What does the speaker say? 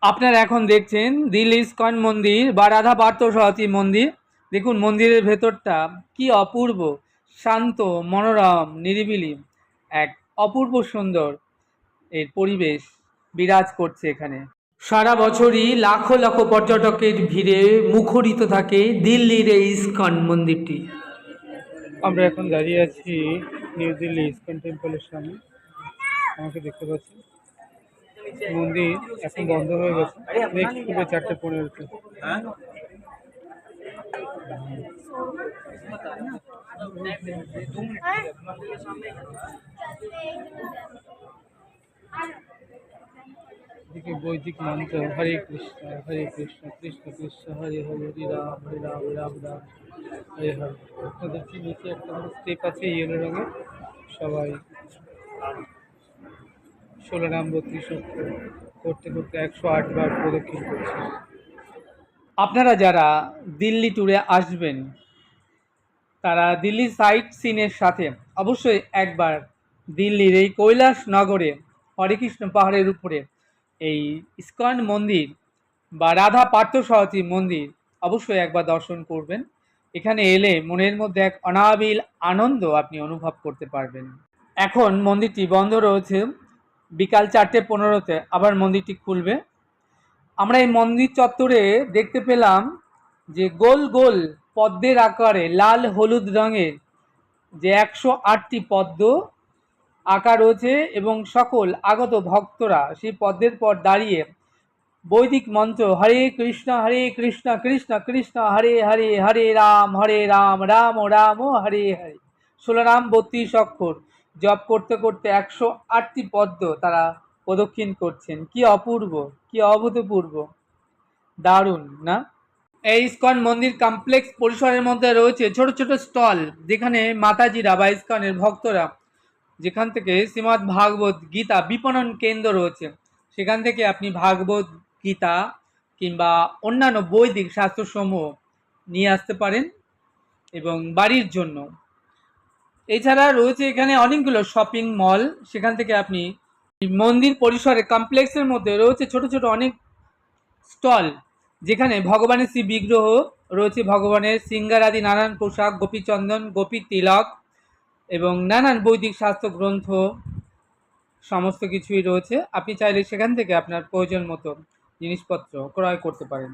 আপনারা এখন দেখছেন দিল্লি ইস্কন মন্দির বা রাধা পার্থসারথী মন্দির। দেখুন মন্দিরের ভেতরটা কি অপূর্ব, শান্ত, মনোরম, নিরিবিলি, এক অপূর্ব সুন্দর এর পরিবেশ বিরাজ করছে এখানে। সারা বছরই লাখো লাখো পর্যটকের ভিড়ে মুখরিত থাকে দিল্লির এই ইস্কন মন্দিরটি। আমরা এখন দাঁড়িয়ে আছি নিউ দিল্লি ইস্কন টেম্পলের সামনে। আমাকে দেখতে পাচ্ছি মন্দির এখন বন্ধ হয়ে গেছে, নেক্সট খুলবে 4:15-তে। এদিকে বৈদিক মন্ত্র হরে কৃষ্ণ কৃষ্ণ কৃষ্ণ হরে হরে, হরে রাম হরে রাম রাম রাম হরে হরে। আপনাদের কি নিচে একটা করে স্টেপ আছে ইয়েলো রঙের, সবাই 16 নাম 32 অক্ষর করতে করতে 108 বার প্রদক্ষিণ করছে। আপনারা যারা দিল্লি ট্যুরে আসবেন তারা দিল্লি সাইট সিনের সাথে অবশ্যই একবার দিল্লির এই কৈলাস নগরে হরেকৃষ্ণ পাহাড়ের উপরে এই ইস্কন মন্দির বা রাধা পার্থসারথী মন্দির অবশ্যই একবার দর্শন করবেন। এখানে এলে মনের মধ্যে এক অনাবিল আনন্দ আপনি অনুভব করতে পারবেন। এখন মন্দিরটি বন্ধ রয়েছে, বিকাল 4:15-তে আবার মন্দিরটি খুলবে। আমরা এই মন্দির চত্বরে দেখতে পেলাম যে গোল গোল পদ্মের আকারে লাল হলুদ রঙের যে 108টি পদ্ম আঁকা রয়েছে এবং সকল আগত ভক্তরা সেই পদ্মের পর দাঁড়িয়ে বৈদিক মন্ত্র হরে কৃষ্ণ কৃষ্ণ কৃষ্ণ হরে হরে, হরে রাম রাম রাম হরে হরে 16 নাম 32 অক্ষর জপ করতে করতে 108টি পদ্ম তারা প্রদক্ষিণ করছেন। কি অপূর্ব, কি অভূতপূর্ব, দারুণ না? এই ইস্কন মন্দির কমপ্লেক্স পরিসরের মধ্যে রয়েছে ছোট ছোট স্টল, যেখানে মাতাজিরা বা ইস্কনের ভক্তরা যেখান থেকে শ্রীমদ্ ভাগবত গীতা বিপণন কেন্দ্র রয়েছে, সেখান থেকে আপনি ভাগবত গীতা কিংবা অন্যান্য বৈদিক শাস্ত্রসমূহ নিয়ে আসতে পারেন এবং বাড়ির জন্য। এছাড়া রয়েছে এখানে অনেকগুলো শপিং মল, সেখান থেকে আপনি মন্দির পরিসরে কমপ্লেক্সের মধ্যে রয়েছে ছোট ছোট অনেক স্টল, যেখানে ভগবানের শ্রী বিগ্রহ রয়েছে, ভগবানের সিঙ্গার আদি নানান পোশাক, গোপীচন্দন, গোপী তিলক এবং নানান বৈদিক শাস্ত্র গ্রন্থ সমস্ত কিছুই রয়েছে। আপনি চাইলে সেখান থেকে আপনার প্রয়োজন মতো জিনিসপত্র ক্রয় করতে পারেন।